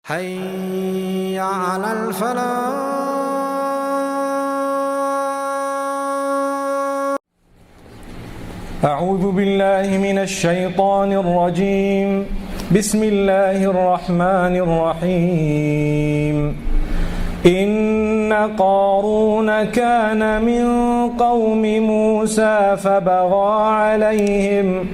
حي على الفلاح. أعوذ بالله من الشيطان الرجيم. بسم الله الرحمن الرحيم. إن قارون كان من قوم موسى فبغى عليهم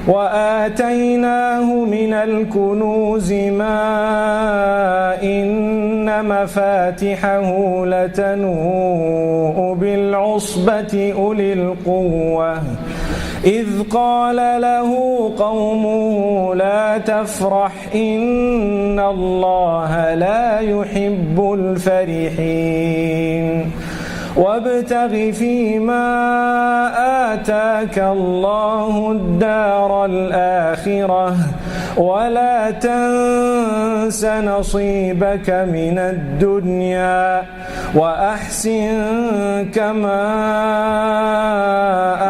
وآتيناه من الكنوز ما إن مفاتحه لتنوء بالعصبة أولي القوة إذ قال له قومه لا تفرح إن الله لا يحب الفرحين وابتغ فيما آتاك الله الدار الآخرة ولا تنس نصيبك من الدنيا وأحسن كما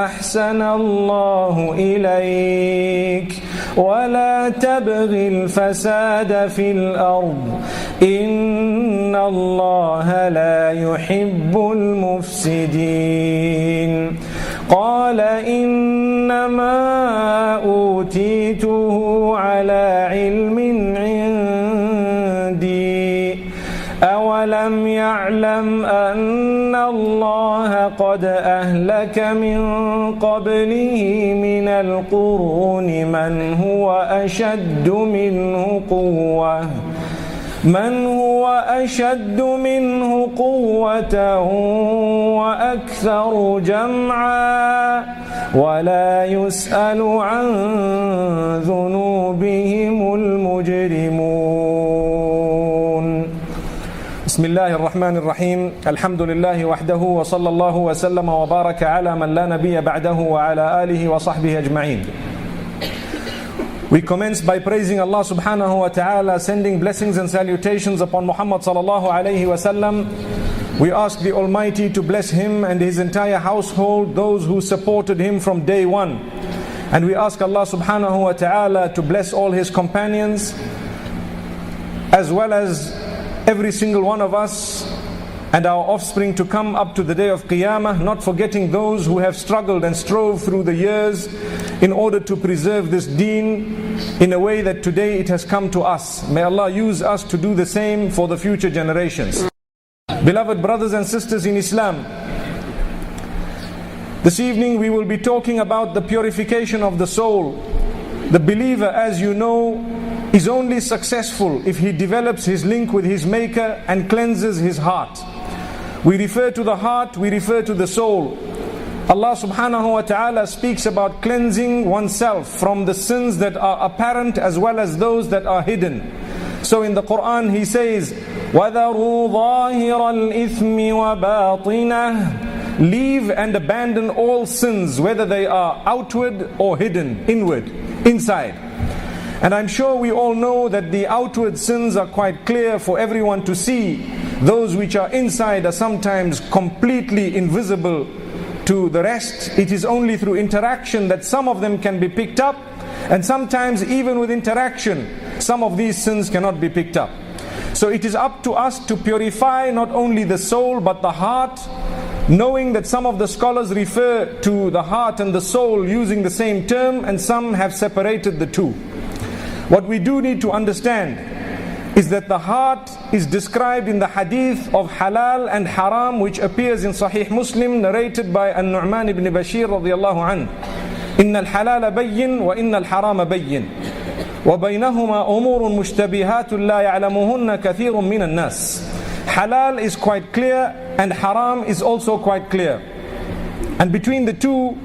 أحسن الله إليك ولا تبغ الفساد في الأرض إن الله لا يحب المفسدين قال إنما أوتيته على علم عندي أولم يعلم أن الله قد أهلك من قبله من القرون من هو أشد منه قوة وأكثر جمعا ولا يسأل عن ذنوبهم المجرمون. بسم الله الرحمن الرحيم. الحمد لله وحده وصلى الله وسلم وبارك على من لا نبي بعده وعلى آله وصحبه أجمعين. We commence by praising Allah subhanahu wa ta'ala, sending blessings and salutations upon Muhammad sallallahu alayhi wa sallam. We ask the Almighty to bless him and his entire household, those who supported him from day one. And we ask Allah subhanahu wa ta'ala to bless all his companions, as well as every single one of us and our offspring to come up to the day of Qiyamah, not forgetting those who have struggled and strove through the years in order to preserve this deen in a way that today it has come to us. May Allah use us to do the same for the future generations. Beloved brothers and sisters in Islam, this evening we will be talking about the purification of the soul. The believer, as you know, is only successful if he develops his link with his Maker and cleanses his heart. We refer to the heart, we refer to the soul. Allah subhanahu wa ta'ala speaks about cleansing oneself from the sins that are apparent as well as those that are hidden. So in the Quran he says, وَذَرُوا ظَاهِرَ الْإِثْمِ وَبَاطِنَهُ. Leave and abandon all sins, whether they are outward or hidden, inward, inside. And I'm sure we all know that the outward sins are quite clear for everyone to see. Those which are inside are sometimes completely invisible to the rest. It is only through interaction that some of them can be picked up, and sometimes even with interaction some of these sins cannot be picked up. So it is up to us to purify not only the soul but the heart, knowing that some of the scholars refer to the heart and the soul using the same term, and some have separated the two. What we do need to understand is that the heart is described in the hadith of halal and haram, which appears in Sahih Muslim, narrated by An-Nu'man ibn Bashir radiyallahu anhu. إن الحلال بين وإن الحرام بين وبينهما أمور مشتبهات لا يعلمهن كثير من الناس. Halal is quite clear and haram is also quite clear. And between the two,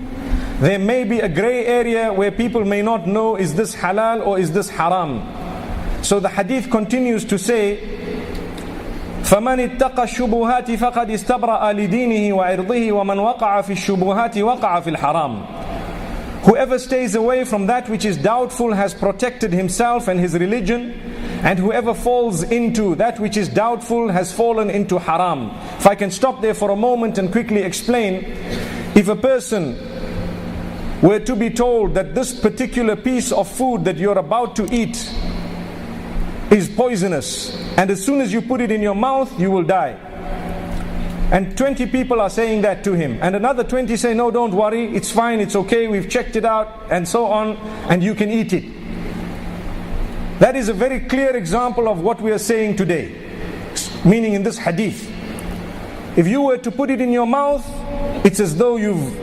there may be a gray area where people may not know, is this halal or is this haram? So the hadith continues to say, فَمَنِ اتَّقَى الشُّبُهَاتِ فَقَدْ اسْتَبْرَأَ لِدِينِهِ وَعِرْضِهِ وَمَنْ وَقَعَ فِي الشُّبُهَاتِ وَقَعَ فِي الْحَرَامِ. Whoever stays away from that which is doubtful has protected himself and his religion, and whoever falls into that which is doubtful has fallen into haram. If I can stop there for a moment and quickly explain, if a person were to be told that this particular piece of food that you're about to eat is poisonous, and as soon as you put it in your mouth, you will die. And 20 people are saying that to him, and another 20 say, no, don't worry, it's fine, it's okay, we've checked it out, and so on, and you can eat it. That is a very clear example of what we are saying today, meaning in this hadith. If you were to put it in your mouth, it's as though you've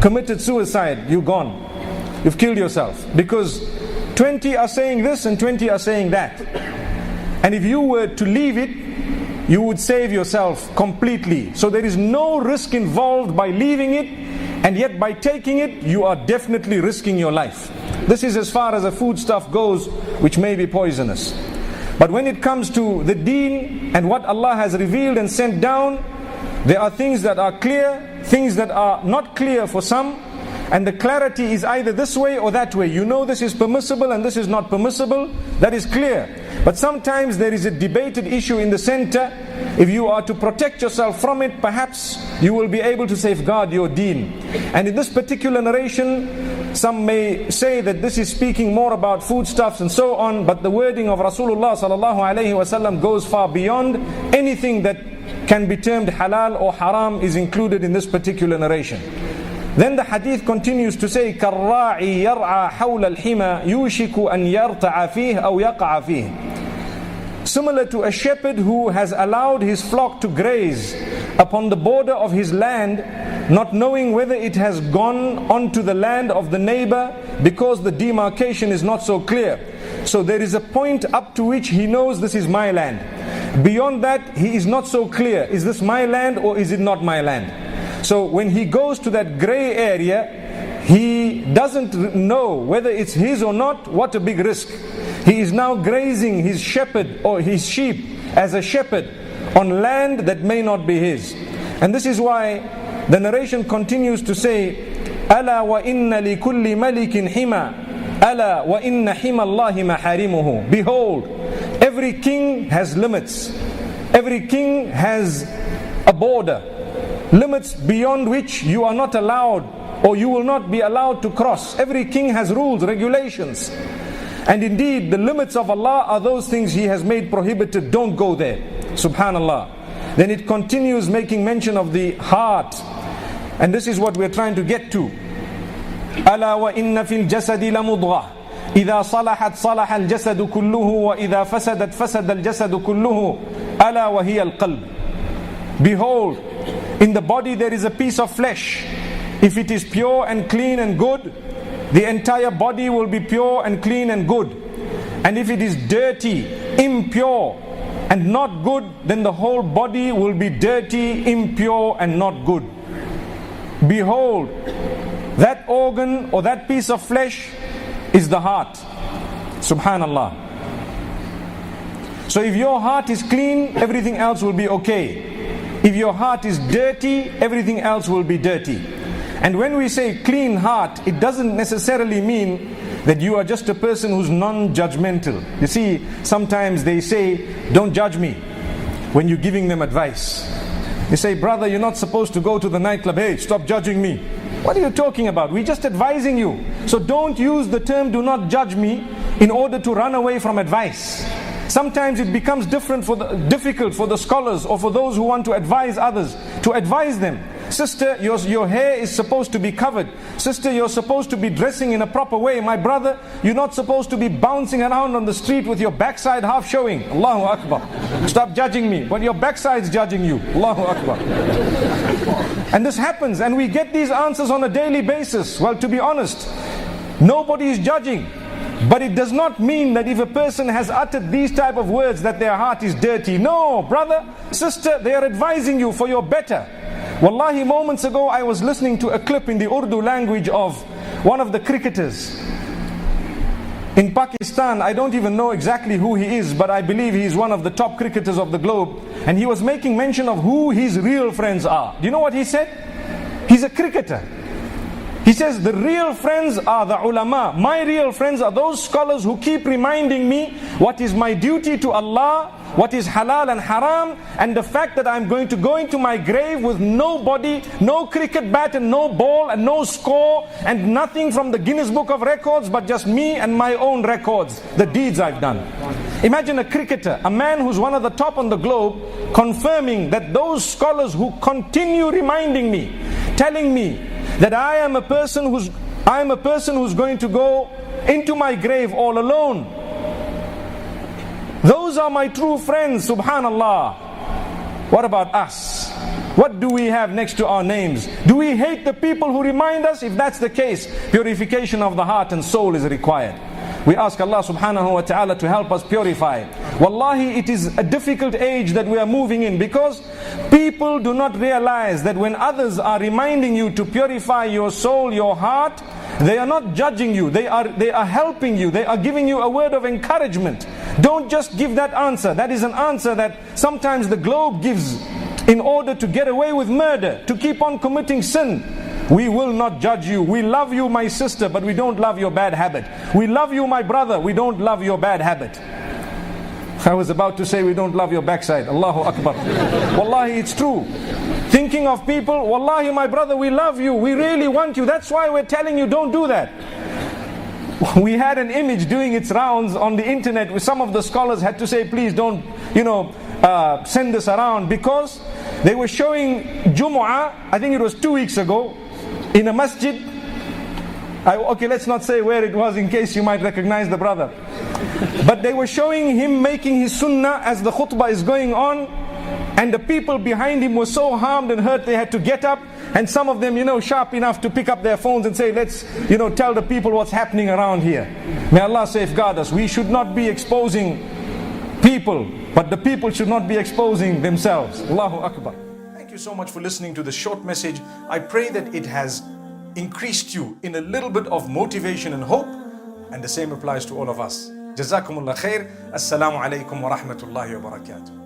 committed suicide, you're gone, you've killed yourself, because 20 are saying this and 20 are saying that. And if you were to leave it, you would save yourself completely. So there is no risk involved by leaving it, and yet by taking it, you are definitely risking your life. This is as far as a foodstuff goes, which may be poisonous. But when it comes to the deen and what Allah has revealed and sent down, there are things that are clear, things that are not clear for some, and the clarity is either this way or that way. You know this is permissible and this is not permissible, that is clear. But sometimes there is a debated issue in the center. If you are to protect yourself from it, perhaps you will be able to safeguard your deen. And in this particular narration, some may say that this is speaking more about foodstuffs and so on, but the wording of Rasulullah sallallahu alaihi wasallam goes far beyond. Anything that can be termed halal or haram is included in this particular narration. Then the hadith continues to say, كَالرَّاعِي يَرْعَى حَوْلَ الْحِمَى يُوشِكُ أَنْ يَرْتَعَ فِيهِ أَوْ يَقَعَ فِيهِ. Similar to a shepherd who has allowed his flock to graze upon the border of his land, not knowing whether it has gone onto the land of the neighbor, because the demarcation is not so clear. So there is a point up to which he knows this is my land. Beyond that, he is not so clear. Is this my land or is it not my land? So when he goes to that grey area, he doesn't know whether it's his or not. What a big risk. He is now grazing his shepherd or his sheep as a shepherd on land that may not be his. And this is why the narration continues to say, أَلَا وَإِنَّ لِكُلِّ مَلِكٍ حِمَى أَلَا وَإِنَّ حِمَى اللَّهِ مَحَارِمُهُ. Behold, every king has limits. Every king has a border. Limits beyond which you are not allowed, or you will not be allowed to cross. Every king has rules, regulations. And indeed, the limits of Allah are those things He has made prohibited. Don't go there. Subhanallah. Then it continues making mention of the heart. And this is what we're trying to get to. أَلَا وَإِنَّ فِي الْجَسَدِ لَمُضْغَةً إِذَا صَلَحَتْ صَلَحَ الْجَسَدُ كُلُّهُ وَإِذَا فَسَدَتْ فَسَدَ الْجَسَدُ كُلُّهُ أَلَا وَهِيَ الْقَلْبُ. Behold, in the body there is a piece of flesh. If it is pure and clean and good, the entire body will be pure and clean and good. And if it is dirty, impure and not good, then the whole body will be dirty, impure and not good. Behold, that organ or that piece of flesh is the heart. Subhanallah. So if your heart is clean, everything else will be okay. If your heart is dirty, everything else will be dirty. And when we say clean heart, it doesn't necessarily mean that you are just a person who's non-judgmental. You see, sometimes they say, don't judge me when you're giving them advice. They say, brother, you're not supposed to go to the nightclub. Hey, stop judging me. What are you talking about? We're just advising you. So don't use the term do not judge me in order to run away from advice. Sometimes it becomes difficult for the scholars or for those who want to advise others to advise them. Sister, your hair is supposed to be covered. Sister, you're supposed to be dressing in a proper way. My brother, you're not supposed to be bouncing around on the street with your backside half showing. Allahu Akbar. Stop judging me, but your backside's judging you. Allahu Akbar. And this happens, and we get these answers on a daily basis. Well, to be honest, nobody is judging. But it does not mean that if a person has uttered these type of words that their heart is dirty. No, brother, sister, they are advising you for your better. Wallahi, moments ago I was listening to a clip in the Urdu language of one of the cricketers in Pakistan. I don't even know exactly who he is, but I believe he is one of the top cricketers of the globe. And he was making mention of who his real friends are. Do you know what he said? He's a cricketer. He says, the real friends are the ulama. My real friends are those scholars who keep reminding me what is my duty to Allah, what is halal and haram, and the fact that I'm going to go into my grave with nobody, no cricket bat and no ball and no score and nothing from the Guinness Book of Records, but just me and my own records, the deeds I've done. Imagine a cricketer, a man who's one of the top on the globe, confirming that those scholars who continue reminding me, telling me that I am a person who's going to go into my grave all alone. Those are my true friends, subhanallah. What about us? What do we have next to our names? Do we hate the people who remind us? If that's the case, purification of the heart and soul is required. We ask Allah subhanahu wa ta'ala to help us purify. Wallahi, it is a difficult age that we are moving in, because people do not realize that when others are reminding you to purify your soul, your heart, they are not judging you, they are helping you, they are giving you a word of encouragement. Don't just give that answer. That is an answer that sometimes the globe gives in order to get away with murder, to keep on committing sin. We will not judge you. We love you, my sister, but we don't love your bad habit. We love you, my brother, we don't love your bad habit. I was about to say we don't love your backside. Allahu Akbar. Wallahi, it's true. Thinking of people, wallahi, my brother, we love you, we really want you. That's why we're telling you, don't do that. We had an image doing its rounds on the internet where some of the scholars had to say, please don't, send this around, because they were showing Jumu'ah, I think it was 2 weeks ago, in a masjid. Okay, let's not say where it was in case you might recognize the brother. But they were showing him making his sunnah as the khutbah is going on, and the people behind him were so harmed and hurt they had to get up, and some of them, sharp enough to pick up their phones and say, let's, tell the people what's happening around here. May Allah safeguard us. We should not be exposing people, but the people should not be exposing themselves. Allahu Akbar. Thank you so much for listening to this short message. I pray that it has increased you in a little bit of motivation and hope, and the same applies to all of us. Jazakumullah khair. Assalamu alaikum wa rahmatullahi wa barakatuh.